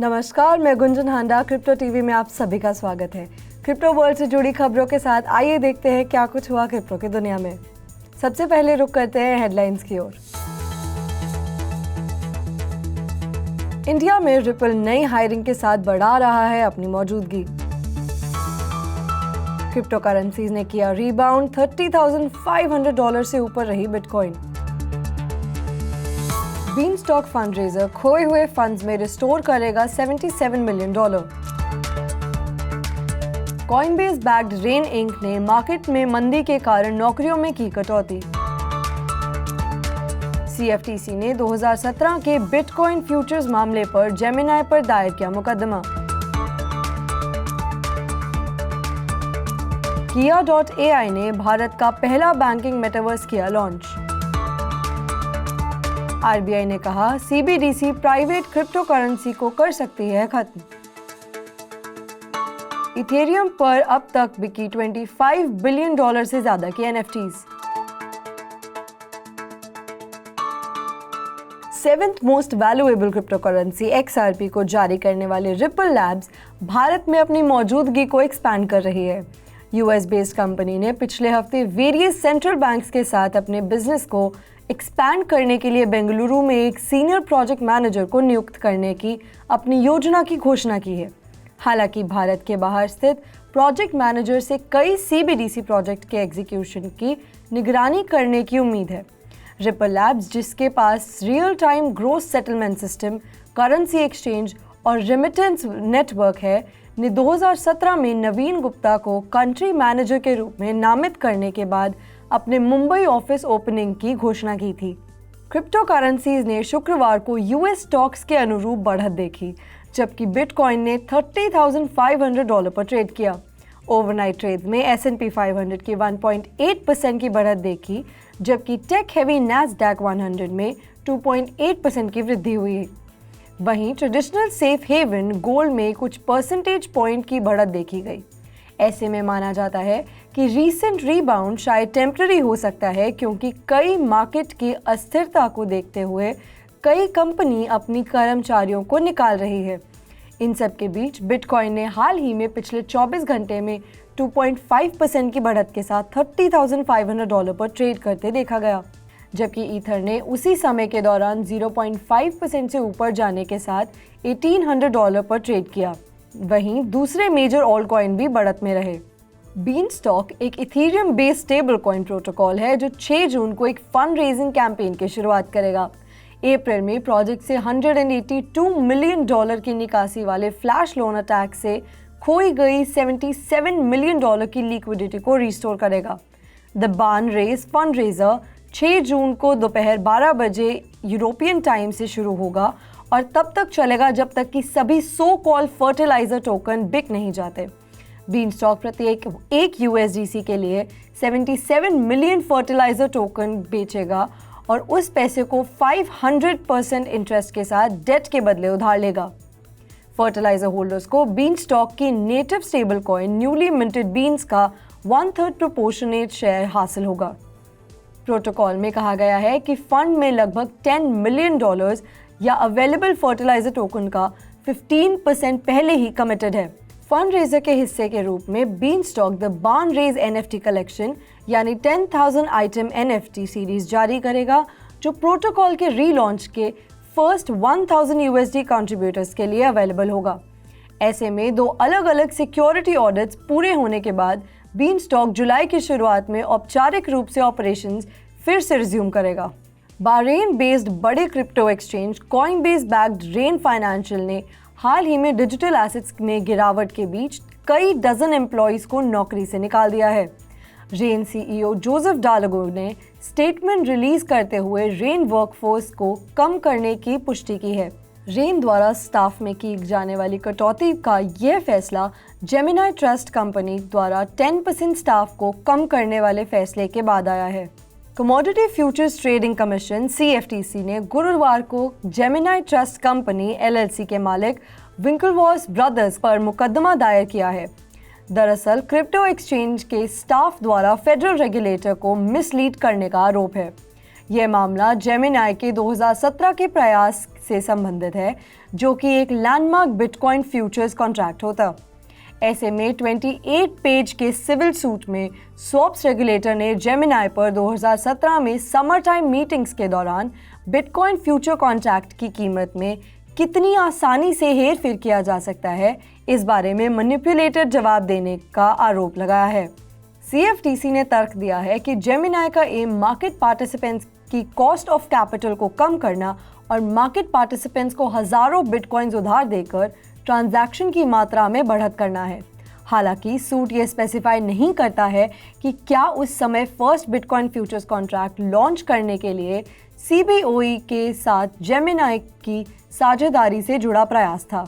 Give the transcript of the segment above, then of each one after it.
नमस्कार, मैं गुंजन हांडा। Crypto TV में आप सभी का स्वागत है। क्रिप्टो वर्ल्ड से जुड़ी खबरों के साथ आइए देखते हैं क्या कुछ हुआ क्रिप्टो की दुनिया में। सबसे पहले रुक करते हैं हेडलाइंस की ओर। इंडिया में रिपल नई हायरिंग के साथ बढ़ा रहा है अपनी मौजूदगी। क्रिप्टो करेंसीज ने किया रीबाउंड, $30,500 से ऊपर रही बिटकॉइन। बीनस्टॉक फंडरेजर खोए हुए फंड्स में रिस्टोर करेगा $77 million. Coinbase backed Rain Inc ने मार्केट में मंदी के कारण नौकरियों में की कटौती। CFTC ने 2017 के बिटकॉइन फ्यूचर्स मामले पर जेमिनाई पर दायर किया मुकदमा। Kia.ai ने भारत का पहला बैंकिंग मेटावर्स किया लॉन्च। RBI ने कहा CBDC प्राइवेट क्रिप्टो करेंसी को कर सकती है खत्म। इथेरियम पर अब तक बिकी $25 बिलियन से ज्यादा की NFTs। 7th most valuable crypto currency XRP को जारी करने वाले रिपल लैब्स भारत में अपनी मौजूदगी को एक्सपैंड कर रही है। US बेस्ड कंपनी ने पिछले हफ्ते वेरियस सेंट्रल बैंक्स के साथ अपने बिजनेस को एक्सपैंड करने के लिए बेंगलुरु में एक सीनियर प्रोजेक्ट मैनेजर को नियुक्त करने की अपनी योजना की घोषणा की है। हालांकि भारत के बाहर स्थित प्रोजेक्ट मैनेजर से कई CBDC प्रोजेक्ट के एग्जीक्यूशन की निगरानी करने की उम्मीद है। रिपल लैब्स, जिसके पास real time gross settlement system, currency exchange और रेमिटेंस नेटवर्क है, ने 2017 में नवीन गुप्ता को कंट्री मैनेजर के रूप में नामित करने के बाद अपने मुंबई ऑफिस ओपनिंग की घोषणा की थी। क्रिप्टो करेंसीज ने शुक्रवार को US स्टॉक्स के अनुरूप बढ़त देखी, जबकि बिटकॉइन ने $30,500 पर ट्रेड किया। ओवरनाइट ट्रेड में S&P 500 की 1.8% की बढ़त देखी, जबकि टेक हैवी नैस्डैक 100 में 2.8% की वृद्धि हुई। वहीं ट्रेडिशनल सेफ हेवन गोल्ड में कुछ परसेंटेज पॉइंट की बढ़त देखी गई। ऐसे में माना जाता है कि रीसेंट रीबाउंड शायद टेम्पररी हो सकता है, क्योंकि कई मार्केट की अस्थिरता को देखते हुए कई कंपनी अपनी कर्मचारियों को निकाल रही है। इन सब के बीच बिटकॉइन ने हाल ही में पिछले 24 घंटे में 2.5% की बढ़त के साथ $30,500 पर ट्रेड करते देखा गया, जबकि ईथर ने उसी समय के दौरान 0.5% से ऊपर जाने के साथ $1,800 पर ट्रेड किया। वहीं दूसरे मेजर ऑल कॉइन भी बढ़त में रहे। बीनस्टॉक एक Ethereum based stable coin protocol है जो 6 जून को एक फंड रेजिंग कैंपेन की शुरुआत करेगा। अप्रैल में प्रोजेक्ट से $182 मिलियन की निकासी वाले फ्लैश लोन अटैक से खोई गई $77 मिलियन की लिक्विडिटी को रिस्टोर करेगा। The Barn raise fund raiser 6 जून को दोपहर 12 बजे यूरोपियन टाइम से शुरू होगा और तब तक चलेगा जब तक कि सभी सो कॉल फर्टिलाइजर टोकन बिक नहीं जाते। बीनस्टॉक प्रत्येक एक USDC के लिए 77 मिलियन फर्टिलाइजर टोकन बेचेगा और उस पैसे को 500% इंटरेस्ट के साथ डेट के बदले उधार लेगा। फर्टिलाइजर होल्डर्स को बीनस्टॉक की native stable coin newly minted beans का 1/3 प्रोपोर्शनेट शेयर हासिल होगा। प्रोटोकॉल में कहा गया है कि फंड में लगभग $10 मिलियन या अवेलेबल फर्टिलाइजर टोकन का 15% पहले ही कमिटेड है। फंड रेजर के हिस्से के रूप में Beanstalk the Barn Raise NFT collection यानी 10,000 आइटम NFT सीरीज जारी करेगा, जो प्रोटोकॉल के रीलॉन्च के फर्स्ट 1000 USD कंट्रीब्यूटर्स के लिए अवेलेबल होगा। ऐसे में 2 अलग अलग सिक्योरिटी ऑडिट्स पूरे होने के बाद बीनस्टॉक जुलाई की शुरुआत में औपचारिक रूप से ऑपरेशंस फिर से रिज्यूम करेगा। बाहरेन बेस्ड बड़े crypto exchange Coinbase backed rain financial ने हाल ही में डिजिटल एसेट्स में गिरावट के बीच कई डजन एम्प्लॉइज को नौकरी से निकाल दिया है। रेन CEO जोसेफ डालगो ने स्टेटमेंट रिलीज करते हुए रेन वर्कफोर्स को कम करने की पुष्टि की है। रेन द्वारा स्टाफ में की जाने वाली कटौती का यह फैसला जेमिनाई ट्रस्ट कंपनी द्वारा 10% स्टाफ को कम करने वाले फैसले के बाद आया है। Commodity futures trading commission CFTC ने गुरुवार को जेमिनाई ट्रस्ट कंपनी LLC के मालिक विंकलवॉस ब्रदर्स पर मुकदमा दायर किया है। दरअसल क्रिप्टो एक्सचेंज के स्टाफ द्वारा फेडरल रेगुलेटर को मिसलीड करने का आरोप है। यह मामला जेमिनाई के 2017 के प्रयास से संबंधित है, जो कि एक लैंडमार्क बिटकॉइन फ्यूचर्स कॉन्ट्रैक्ट होता। ऐसे में 28 पेज के सिविल सूट में स्वॉप्स रेगुलेटर ने जेमिनाई पर 2017 में समर टाइम मीटिंग्स के दौरान बिटकॉइन फ्यूचर कॉन्ट्रैक्ट की कीमत में कितनी आसानी से हेरफेर किया जा सकता है, इस बारे में मैनिपुलेटेड जवाब देने का आरोप लगाया है। CFTC ने तर्क दिया है कि जेमिनाई का एम मार्केट पार्टिसिपेंट्स की कॉस्ट ऑफ कैपिटल को कम करना और मार्केट पार्टिसिपेंट्स को हजारों बिटकॉइंस उधार देकर ट्रांजैक्शन की मात्रा में बढ़त करना है। हालांकि सूट ये स्पेसिफाई नहीं करता है कि क्या उस समय first bitcoin futures contract launch करने के लिए CBOE के साथ जेमिनाई की साझेदारी से जुड़ा प्रयास था।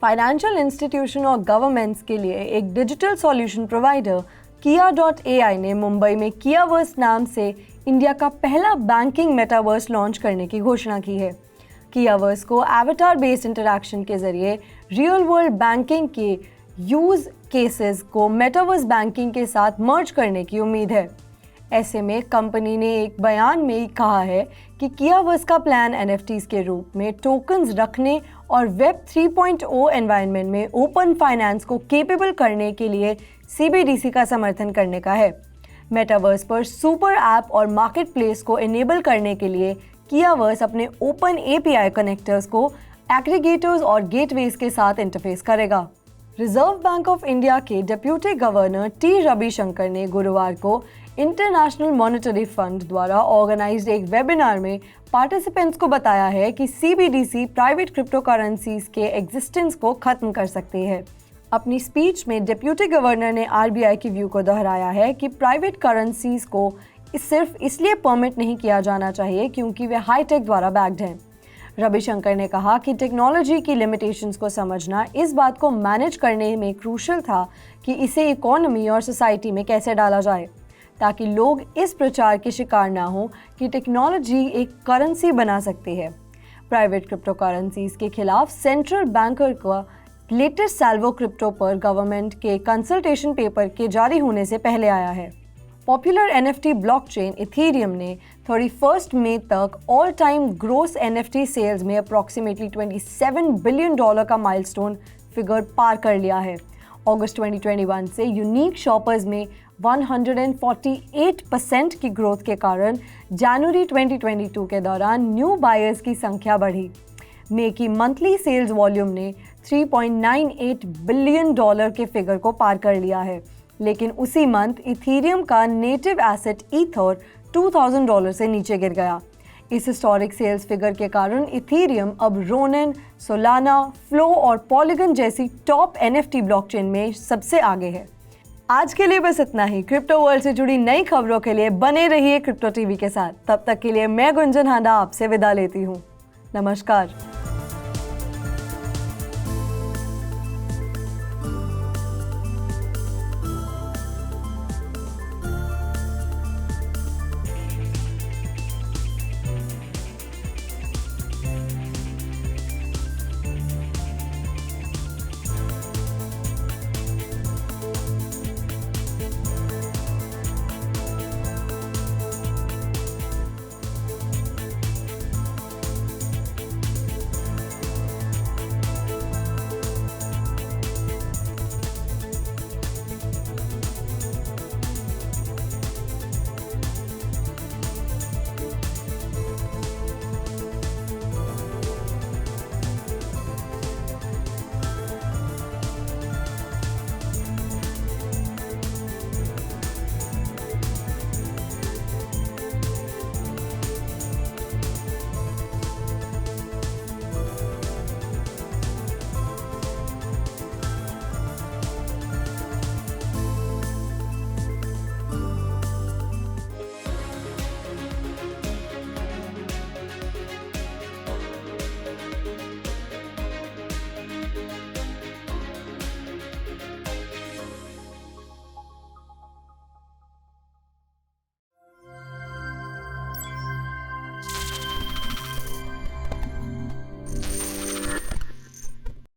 फाइनेंशियल इंस्टीट्यूशन और गवर्नमेंट्स के लिए एक डिजिटल सॉल्यूशन प्रोवाइडर Kia.ai ने मुंबई में कियावर्स नाम से इंडिया का पहला बैंकिंग मेटावर्स लॉन्च करने की घोषणा की है। कियावर्स को एवटार बेस्ड इंटरैक्शन के जरिए रियल वर्ल्ड बैंकिंग के यूज केसेस को मेटावर्स बैंकिंग के साथ मर्ज करने की उम्मीद है। ऐसे में कंपनी ने एक बयान में कहा है कि कियावर्स का प्लान NFTs के रूप में टोकन्स रखने और वेब 3.0 एनवायरनमेंट में ओपन फाइनेंस को केपेबल करने के लिए CBDC का समर्थन करने का है। मेटावर्स पर सुपर ऐप और मार्केट प्लेस को इनेबल करने के लिए कियावर्स अपने ओपन API कनेक्टर्स को एग्रीगेटर्स और गेटवेज के साथ इंटरफेस करेगा। रिजर्व बैंक ऑफ इंडिया के डिप्टी गवर्नर T. रविशंकर ने गुरुवार को इंटरनेशनल मॉनेटरी फंड द्वारा ऑर्गेनाइज्ड एक वेबिनार में पार्टिसिपेंट्स को बताया है कि CBDC प्राइवेट क्रिप्टो करेंसीज के एग्जिस्टेंस को खत्म कर सकती है। अपनी स्पीच में डिप्टी गवर्नर ने RBI की व्यू को दोहराया है कि प्राइवेट करेंसीज को सिर्फ इसलिए परमिट नहीं किया जाना चाहिए क्योंकि वे हाईटेक द्वारा बैक्ड हैं। रविशंकर ने कहा कि टेक्नोलॉजी की लिमिटेशंस को समझना इस बात को मैनेज करने में क्रूशल था कि इसे इकोनॉमी और सोसाइटी में कैसे डाला जाए, ताकि लोग इस प्रचार के शिकार ना हो कि टेक्नोलॉजी एक करेंसी बना सकती है। प्राइवेट क्रिप्टो करेंसीज के खिलाफ सेंट्रल बैंकर का लेटेस्ट सैल्वो क्रिप्टो पर गवर्नमेंट के कंसल्टेशन पेपर के जारी होने से पहले आया है। पॉपुलर NFT ब्लॉकचेन इथेरियम ने 31 मई तक all time gross NFT sales में अप्रॉक्सीमेटली $27 बिलियन का माइलस्टोन फिगर पार कर लिया है। अगस्त 2021 से यूनिक शॉपर्स में 148% की ग्रोथ के कारण जनवरी 2022 के दौरान न्यू बायर्स की संख्या बढ़ी। मई की मंथली सेल्स वॉल्यूम ने $3.98 बिलियन के फिगर को पार कर लिया है, लेकिन उसी मंथ इथेरियम का नेटिव एसेट ईथर $2,000 से नीचे गिर गया। इस हिस्टोरिक सेल्स फिगर के कारण इथेरियम अब रोनिन, सोलाना, फ्लो और पॉलीगन जैसी टॉप NFT ब्लॉकचेन में सबसे आगे है। आज के लिए बस इतना ही। क्रिप्टो वर्ल्ड से जुड़ी नई खबरों के लिए बने रहिए क्रिप्टो टीवी के साथ। तब तक के लिए मैं गुंजन हांडा आपसे विदा लेती हूँ। नमस्कार।